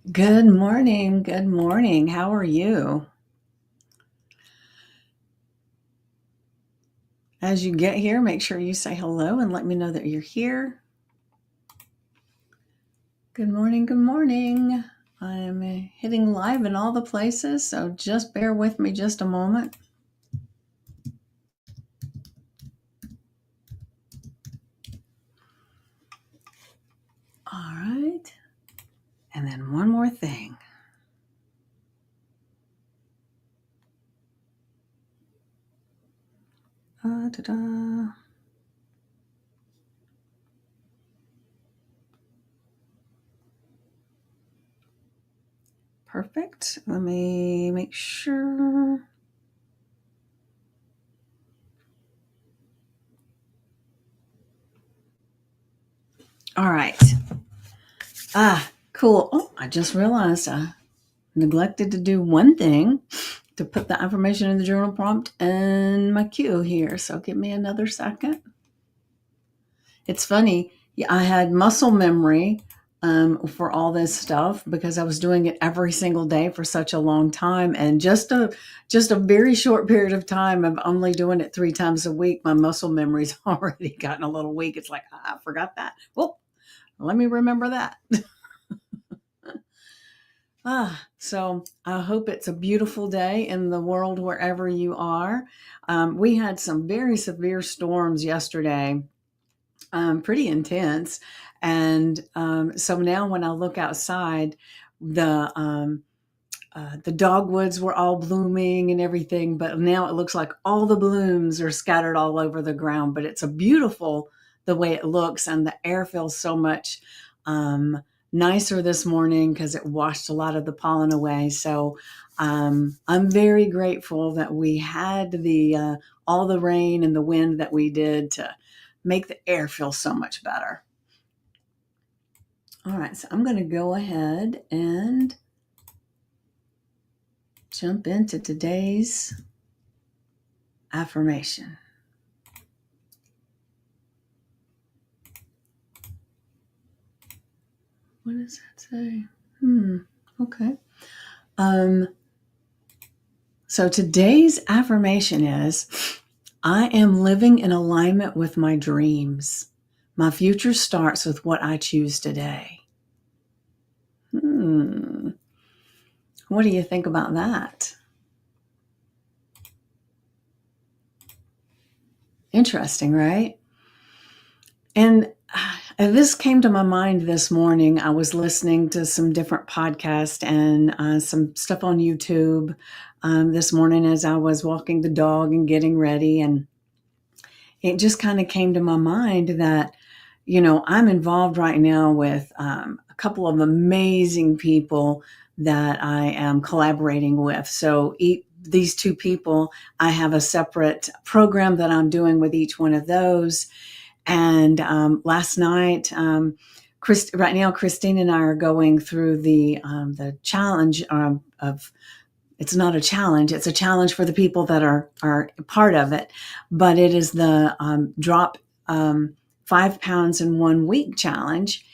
Good morning. Good morning. How are you? As you get here, make sure you say hello and let me know that you're here. Good morning. Good morning. I'm hitting live in all the places, so just bear with me just a moment. All right. And then one more thing. Ta-da. Perfect. Let me make sure. All right. Cool. Oh, I just realized I neglected to do one thing to put the affirmation in the journal prompt in my queue here. So give me another second. It's funny. I had muscle memory for all this stuff because I was doing it every single day for such a long time, and just a very short period of time of only doing it 3 times a week. My muscle memory's already gotten a little weak. It's like I forgot that. Well, let me remember that. So I hope it's a beautiful day in the world wherever you are. We had some very severe storms yesterday, pretty intense. And so now when I look outside, the the dogwoods were all blooming and everything, but now it looks like all the blooms are scattered all over the ground. But it's a beautiful the way it looks, and the air feels so much nicer this morning because it washed a lot of the pollen away. So I'm very grateful that we had the all the rain and the wind that we did to make the air feel so much better. All right, so I'm going to go ahead and jump into today's affirmation. What does that say? Okay. So today's affirmation is I am living in alignment with my dreams. My future starts with what I choose today. What do you think about that? Interesting, right? And this came to my mind this morning. I was listening to some different podcasts and some stuff on YouTube this morning as I was walking the dog and getting ready. And it just kind of came to my mind that, I'm involved right now with a couple of amazing people that I am collaborating with. So these two people, I have a separate program that I'm doing with each one of those. And last night, right now, Christine and I are going through the challenge of. It's not a challenge; it's a challenge for the people that are part of it. But it is the drop 5 pounds in 1 week challenge,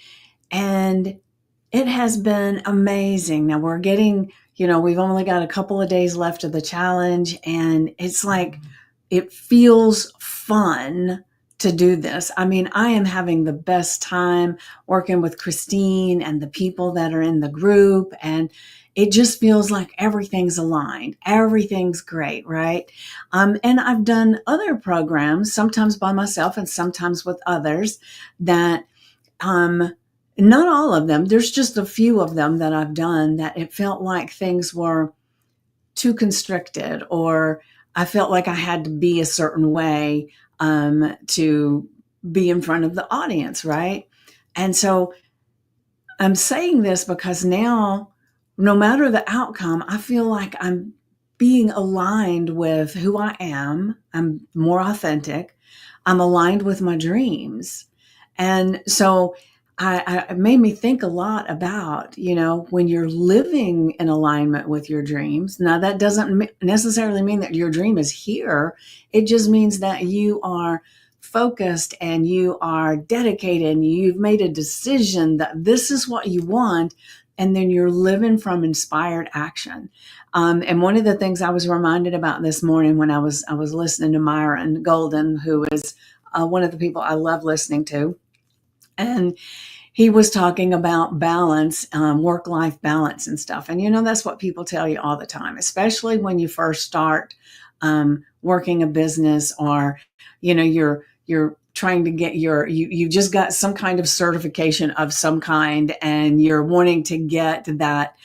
and it has been amazing. Now we're getting, we've only got a couple of days left of the challenge, and it's like it feels fun to do this. I mean, I am having the best time working with Christine and the people that are in the group, and it just feels like everything's aligned. Everything's great, right? And I've done other programs, sometimes by myself and sometimes with others that not all of them. There's just a few of them that I've done that it felt like things were too constricted, or I felt like I had to be a certain way to be in front of the audience, right? And so I'm saying this because now, no matter the outcome, I feel like I'm being aligned with who I am. I'm more authentic. I'm aligned with my dreams. And so it made me think a lot about, when you're living in alignment with your dreams. Now, that doesn't necessarily mean that your dream is here. It just means that you are focused and you are dedicated and you've made a decision that this is what you want. and then you're living from inspired action. And one of the things I was reminded about this morning when I was listening to Myron Golden, who is one of the people I love listening to, and he was talking about balance, work-life balance and stuff. And that's what people tell you all the time, especially when you first start working a business, or you're trying to get you just got some kind of certification of some kind, and you're wanting to get that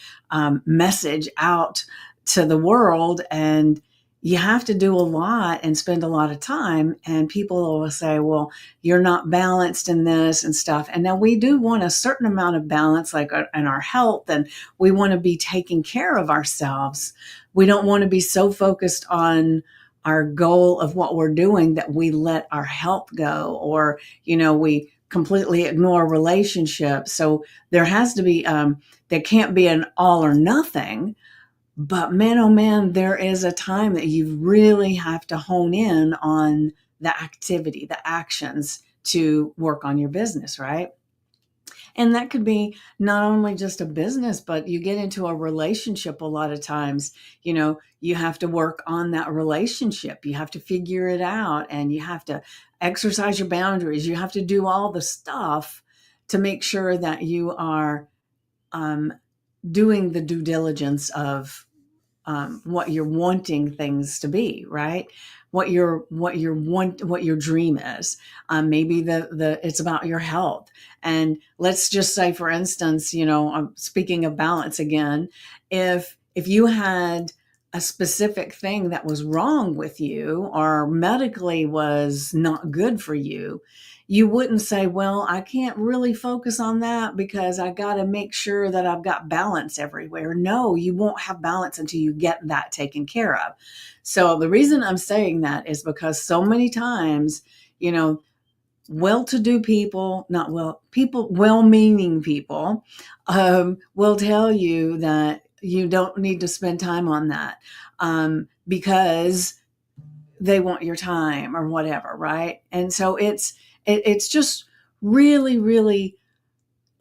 message out to the world, and you have to do a lot and spend a lot of time, and people will say, well, you're not balanced in this and stuff. And now we do want a certain amount of balance, like in our health, and we want to be taking care of ourselves. We don't want to be so focused on our goal of what we're doing that we let our health go, or we completely ignore relationships. So there has to be there can't be an all or nothing. But man, oh man, there is a time that you really have to hone in on the activity, the actions to work on your business, right? And that could be not only just a business, but you get into a relationship a lot of times. You have to work on that relationship. You have to figure it out, and you have to exercise your boundaries. You have to do all the stuff to make sure that you are doing the due diligence of what you're wanting things to be, right? What your dream is. Maybe it's about your health. And let's just say, for instance, I'm speaking of balance again. If you had a specific thing that was wrong with you, or medically was not good for you, you wouldn't say, well, I can't really focus on that because I got to make sure that I've got balance everywhere. No, you won't have balance until you get that taken care of. So the reason I'm saying that is because so many times, well-to-do people, not well people, well-meaning people, will tell you that you don't need to spend time on that because they want your time or whatever, right? And so it's just really, really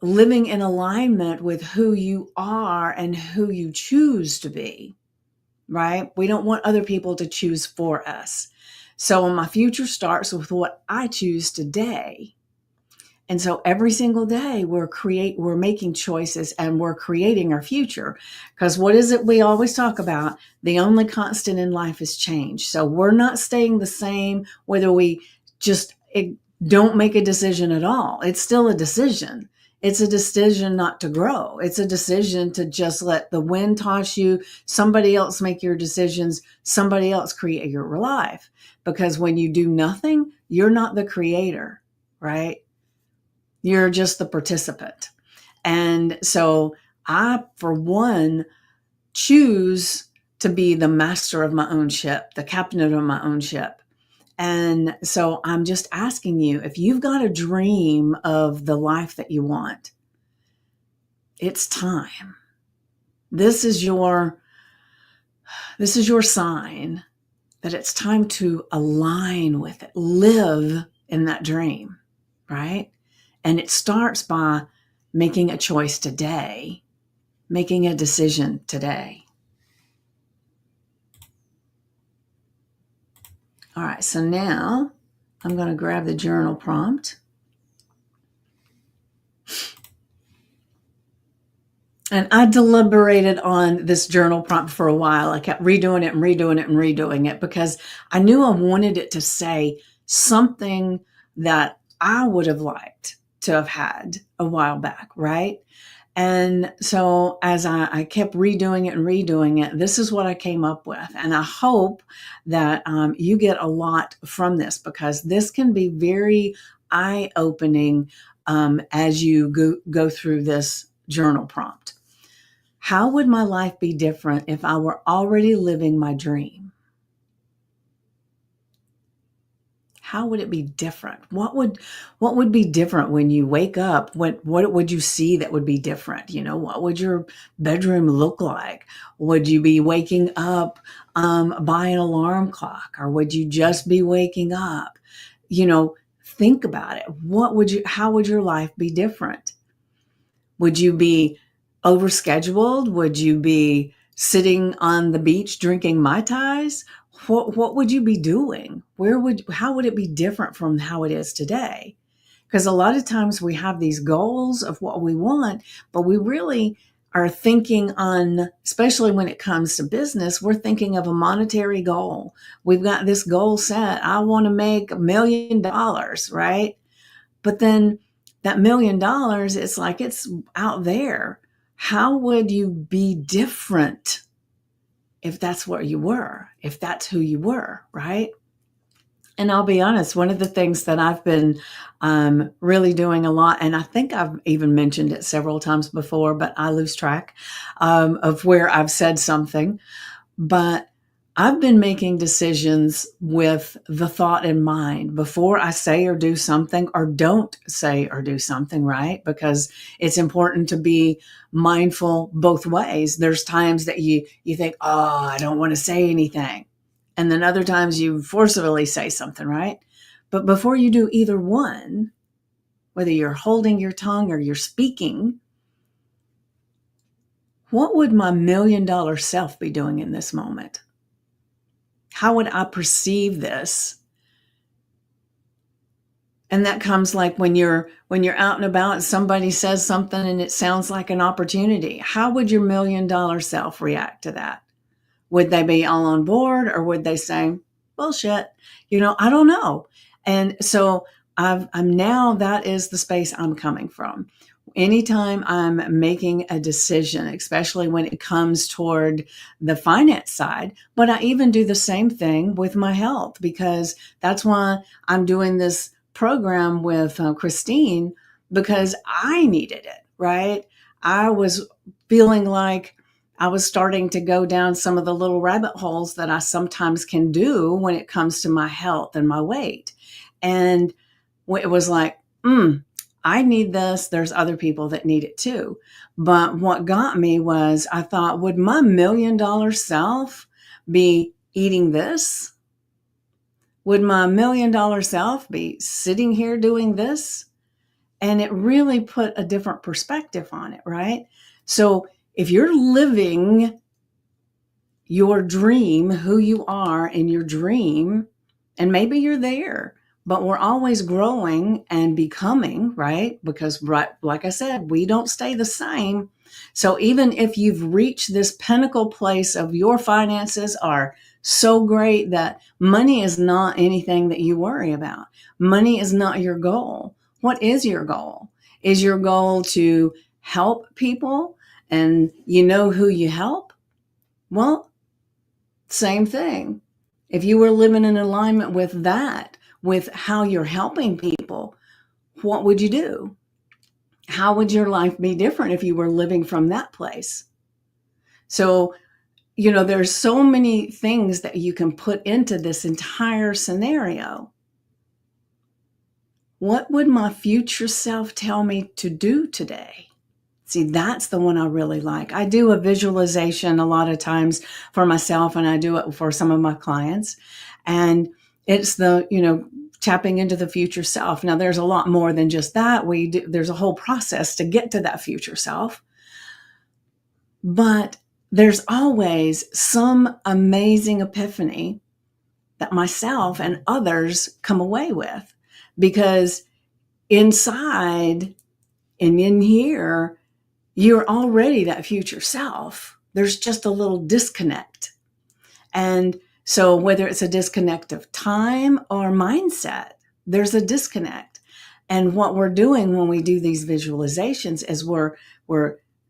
living in alignment with who you are and who you choose to be, right? We don't want other people to choose for us. So my future starts with what I choose today. And so every single day we're making choices, and we're creating our future. Because what is it we always talk about? The only constant in life is change. So we're not staying the same whether we just don't make a decision at all. It's still a decision. It's a decision not to grow. It's a decision to just let the wind toss you. Somebody else make your decisions. Somebody else create your life. Because when you do nothing, you're not the creator, right? You're just the participant. And so I, for one, choose to be the master of my own ship, the captain of my own ship. And so I'm just asking you, if you've got a dream of the life that you want, it's time. This is your sign that it's time to align with it, live in that dream, right? And it starts by making a choice today, making a decision today. All right, so now I'm going to grab the journal prompt. And I deliberated on this journal prompt for a while. I kept redoing it and redoing it and redoing it because I knew I wanted it to say something that I would have liked to have had a while back, right? And so as I kept redoing it and redoing it, this is what I came up with. And I hope that you get a lot from this, because this can be very eye-opening as you go through this journal prompt. How would my life be different if I were already living my dream? How would it be different? What would be different when you wake up? What would you see that would be different? What would your bedroom look like? Would you be waking up by an alarm clock, or would you just be waking up? Think about it. How would your life be different? Would you be overscheduled? Would you be sitting on the beach drinking Mai Tais? What would you be doing? How would it be different from how it is today? Because a lot of times we have these goals of what we want, but we really are thinking on, especially when it comes to business, we're thinking of a monetary goal. We've got this goal set. I want to make $1 million, right? But then that $1 million, it's like it's out there. How would you be different if that's what you were, if that's who you were, right? And I'll be honest, one of the things that I've been really doing a lot, and I think I've even mentioned it several times before, but I lose track of where I've said something. But I've been making decisions with the thought in mind before I say or do something, or don't say or do something, right? Because it's important to be mindful both ways. There's times that you think, oh, I don't want to say anything. And then other times you forcibly say something, right? But before you do either one, whether you're holding your tongue or you're speaking, what would my $1 million self be doing in this moment? How would I perceive this? And that comes like when you're out and about and somebody says something and it sounds like an opportunity. How would your $1 million self react to that? Would they be all on board, or would they say, bullshit? I don't know. And so I'm now, that is the space I'm coming from. Anytime I'm making a decision, especially when it comes toward the finance side, but I even do the same thing with my health, because that's why I'm doing this program with Christine, because I needed it, right? I was feeling like I was starting to go down some of the little rabbit holes that I sometimes can do when it comes to my health and my weight. And it was like, I need this. There's other people that need it too. But what got me was, I thought, would my $1 million self be eating this? Would my $1 million self be sitting here doing this? And it really put a different perspective on it, right? So if you're living your dream, who you are in your dream, and maybe you're there, but we're always growing and becoming, right? Because, right, like I said, we don't stay the same. So even if you've reached this pinnacle place of your finances are so great that money is not anything that you worry about. Money is not your goal. What is your goal? Is your goal to help people, and you know who you help? Well, same thing. If you were living in alignment with that, with how you're helping people, what would you do? How would your life be different if you were living from that place? So, there's so many things that you can put into this entire scenario. What would my future self tell me to do today? See, that's the one I really like. I do a visualization a lot of times for myself, and I do it for some of my clients. And it's tapping into the future self. Now, there's a lot more than just that. There's a whole process to get to that future self. But there's always some amazing epiphany that myself and others come away with, because inside and in here, you're already that future self. There's just a little disconnect. And so whether it's a disconnect of time or mindset, there's a disconnect. And what we're doing when we do these visualizations is we're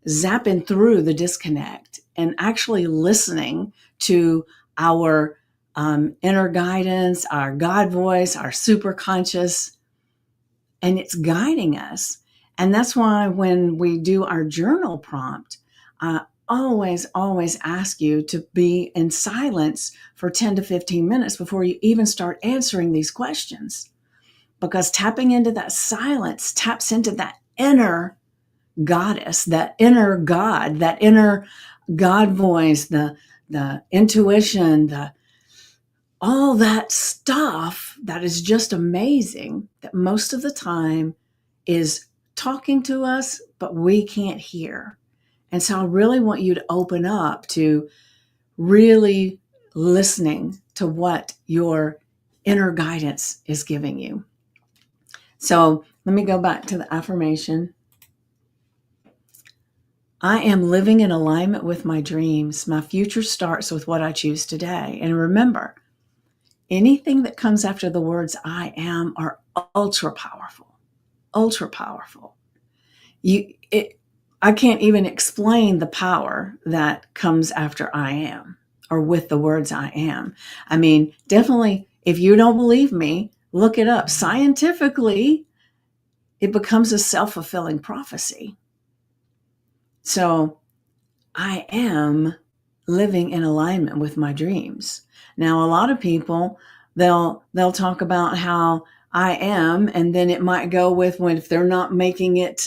zapping through the disconnect and actually listening to our inner guidance, our God voice, our super conscious, and it's guiding us. And that's why when we do our journal prompt, I always ask you to be in silence for 10 to 15 minutes before you even start answering these questions. Because tapping into that silence taps into that inner goddess, that inner God, that inner God voice, the intuition, all that stuff that is just amazing, that most of the time is talking to us, but we can't hear. And so I really want you to open up to really listening to what your inner guidance is giving you. So let me go back to the affirmation. I am living in alignment with my dreams. My future starts with what I choose today. And remember, anything that comes after the words I am are ultra powerful, ultra powerful. I can't even explain the power that comes after I am or with the words I am. I mean, definitely, if you don't believe me, look it up. Scientifically, it becomes a self-fulfilling prophecy. So I am living in alignment with my dreams. Now, a lot of people, they'll talk about how I am, and then it might go with when if they're not making it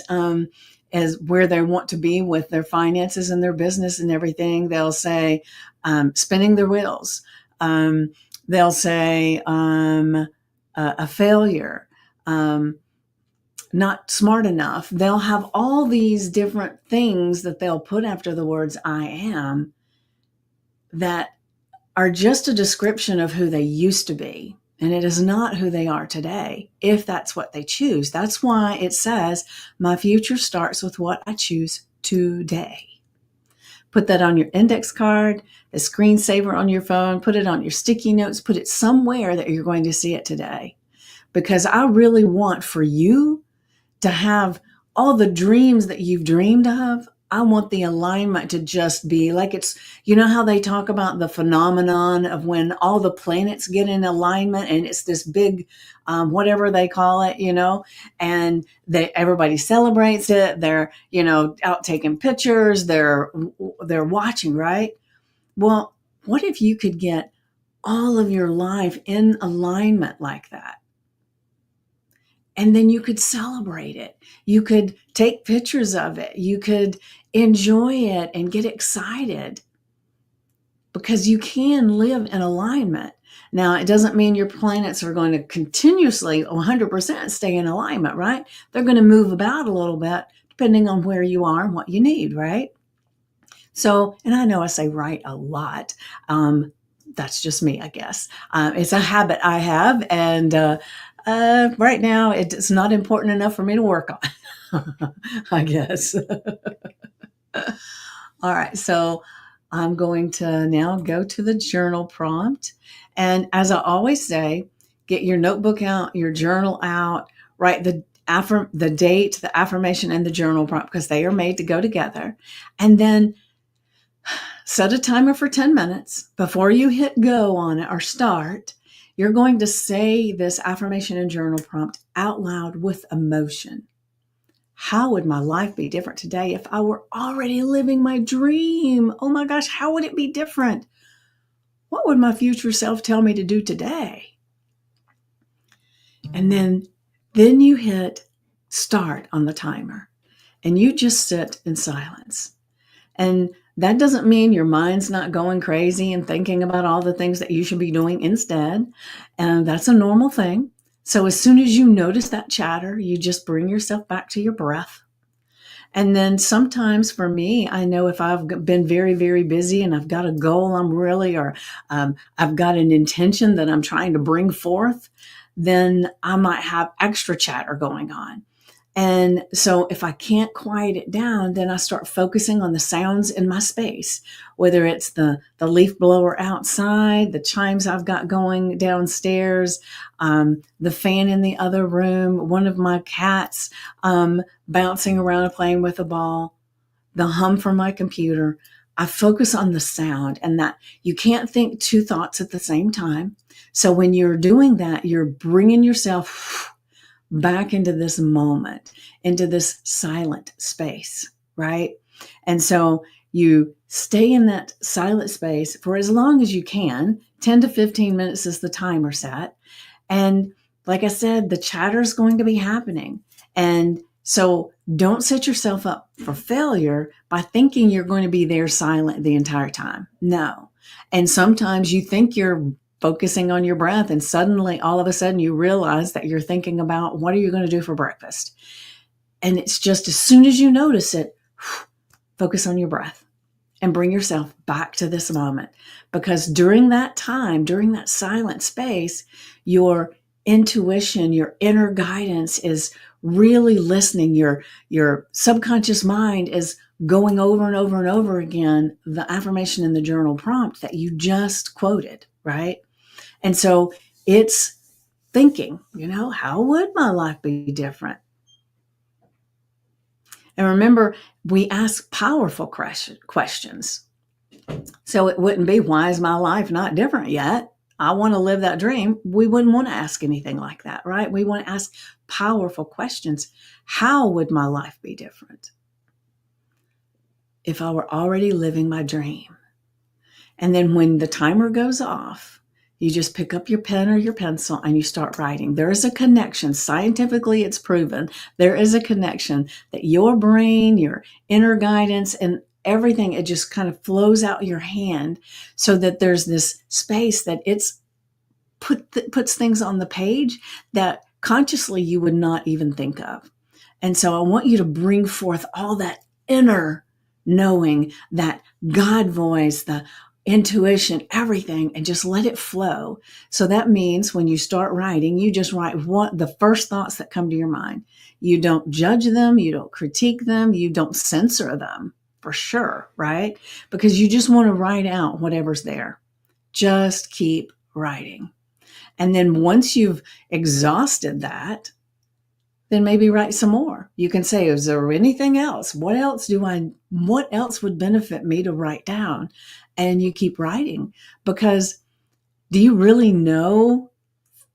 as where they want to be with their finances and their business and everything, they'll say spinning their wheels. They'll say a failure. Not smart enough. They'll have all these different things that they'll put after the words I am that are just a description of who they used to be. And it is not who they are today, if that's what they choose. That's why it says, my future starts with what I choose today. Put that on your index card, the screensaver on your phone, put it on your sticky notes, put it somewhere that you're going to see it today. Because I really want for you to have all the dreams that you've dreamed of. I want the alignment to just be like it's, you know how they talk about the phenomenon of when all the planets get in alignment and it's this big, whatever they call it, and everybody celebrates it. They're, out taking pictures. They're watching, right? Well, what if you could get all of your life in alignment like that? And then you could celebrate it. You could take pictures of it. You could enjoy it and get excited because you can live in alignment. Now, it doesn't mean your planets are going to continuously 100% stay in alignment, right? They're going to move about a little bit depending on where you are and what you need, right? So, and I know I say right a lot. That's just me, I guess. It's a habit I have, and right now it's not important enough for me to work on, I guess. All right, so I'm going to now go to the journal prompt. And as I always say, get your notebook out, your journal out, write the date, the affirmation, and the journal prompt because they are made to go together. And then set a timer for 10 minutes. Before you hit go on it or start, you're going to say this affirmation and journal prompt out loud with emotion. How would my life be different today if I were already living my dream? Oh my gosh, how would it be different? What would my future self tell me to do today? And then you hit start on the timer and you just sit in silence. And that doesn't mean your mind's not going crazy and thinking about all the things that you should be doing instead. And that's a normal thing. So as soon as you notice that chatter, you just bring yourself back to your breath. And then sometimes for me, I know if I've been very, very busy and I've got a goal I've got an intention that I'm trying to bring forth, then I might have extra chatter going on. And so if I can't quiet it down, then I start focusing on the sounds in my space, whether it's the leaf blower outside, the chimes I've got going downstairs, the fan in the other room, one of my cats bouncing around and playing with a ball, the hum from my computer. I focus on the sound and that you can't think two thoughts at the same time. So when you're doing that, you're bringing yourself back into this moment, into this silent space, right? And so you stay in that silent space for as long as you can. 10 to 15 minutes is the timer set. And like I said, the chatter is going to be happening. And so don't set yourself up for failure by thinking you're going to be there silent the entire time. No. And sometimes you think you're focusing on your breath and suddenly all of a sudden you realize that you're thinking about what are you going to do for breakfast? And it's just as soon as you notice it, focus on your breath and bring yourself back to this moment. Because during that time, during that silent space, your intuition, your inner guidance is really listening. Your subconscious mind is going over and over and over again the affirmation in the journal prompt that you just quoted, right? And so it's thinking, how would my life be different? And remember, we ask powerful questions. So it wouldn't be, why is my life not different yet? I want to live that dream. We wouldn't want to ask anything like that, right? We want to ask powerful questions. How would my life be different if I were already living my dream? And then when the timer goes off, you just pick up your pen or your pencil and you start writing. There is a connection. Scientifically, it's proven. There is a connection that your brain, your inner guidance, and everything, it just kind of flows out your hand so that there's this space that it's puts things on the page that consciously you would not even think of. And so I want you to bring forth all that inner knowing, that God voice, the intuition, everything, and just let it flow. So that means when you start writing, you just write the first thoughts that come to your mind. You don't judge them, you don't critique them, you don't censor them, for sure, right? Because you just want to write out whatever's there. Just keep writing. And then once you've exhausted that, then maybe write some more. You can say, is there anything else? What else would benefit me to write down? And you keep writing, because do you really know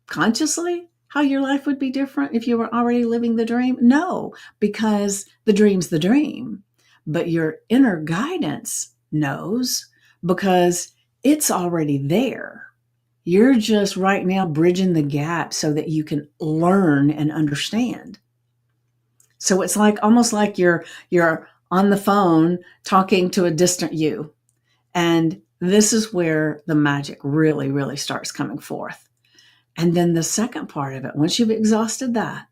consciously how your life would be different if you were already living the dream? No, because the dream's the dream, but your inner guidance knows because it's already there. You're just right now bridging the gap so that you can learn and understand. So it's almost like you're on the phone talking to a distant you. And this is where the magic really, really starts coming forth. And then the second part of it, once you've exhausted that,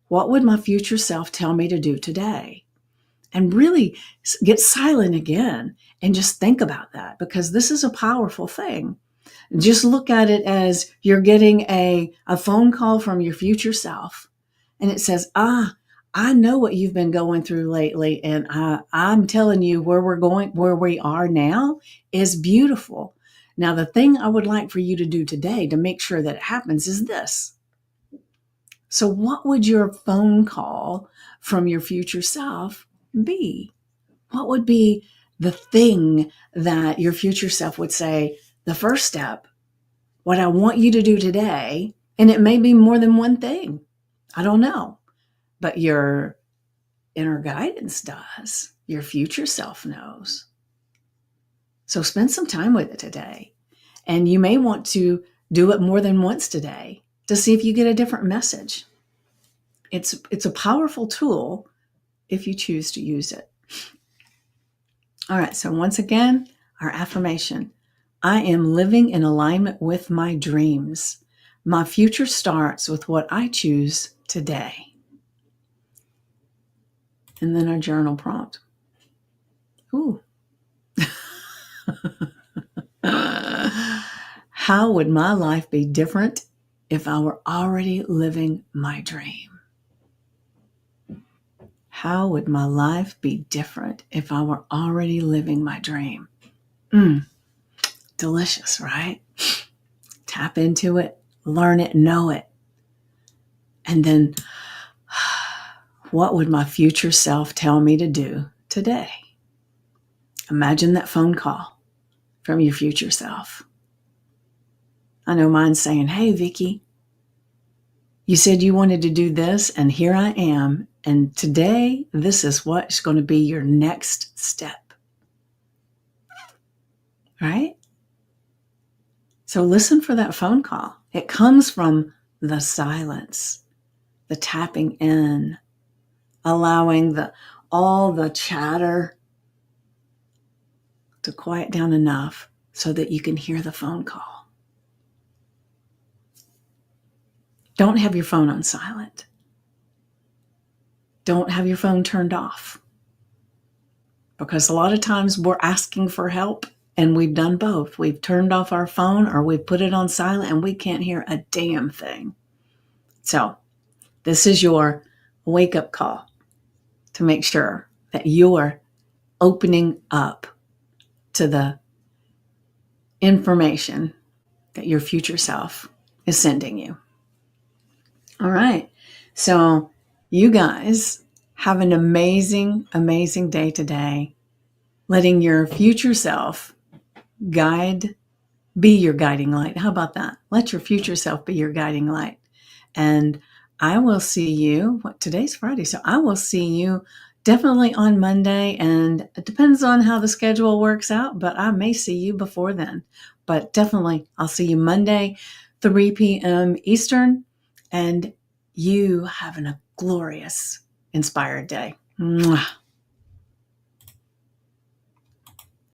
what would my future self tell me to do today? And really get silent again and just think about that, because this is a powerful thing. Just look at it as you're getting a phone call from your future self. And it says, I know what you've been going through lately. And I'm telling you where we are now is beautiful. Now, the thing I would like for you to do today to make sure that it happens is this. So what would your phone call from your future self be? What would be the thing that your future self would say, the first step, what I want you to do today? And it may be more than one thing. I don't know. But your inner guidance does. Your future self knows. So spend some time with it today. And you may want to do it more than once today to see if you get a different message. It's a powerful tool if you choose to use it. All right, so once again, our affirmation. I am living in alignment with my dreams. My future starts with what I choose today. And then our journal prompt. Ooh. How would my life be different if I were already living my dream? How would my life be different if I were already living my dream? Delicious, right? Tap into it, learn it, know it. And then, what would my future self tell me to do today? Imagine that phone call from your future self. I know mine's saying, hey, Vicki, you said you wanted to do this, and here I am. And today, this is what's going to be your next step. Right? So listen for that phone call. It comes from the silence, the tapping in, allowing all the chatter to quiet down enough so that you can hear the phone call. Don't have your phone on silent. Don't have your phone turned off. because a lot of times we're asking for help and we've done both. We've turned off our phone or we've put it on silent and we can't hear a damn thing. So this is your wake-up call to make sure that you're opening up to the information that your future self is sending you. All right. So you guys have an amazing, amazing day today, letting your future self be your guiding light. How about that? Let your future self be your guiding light. And I will see you, today's Friday, so I will see you definitely on Monday, and it depends on how the schedule works out, but I may see you before then. But definitely, I'll see you Monday, 3 p.m. Eastern, and you having a glorious, inspired day. Mwah.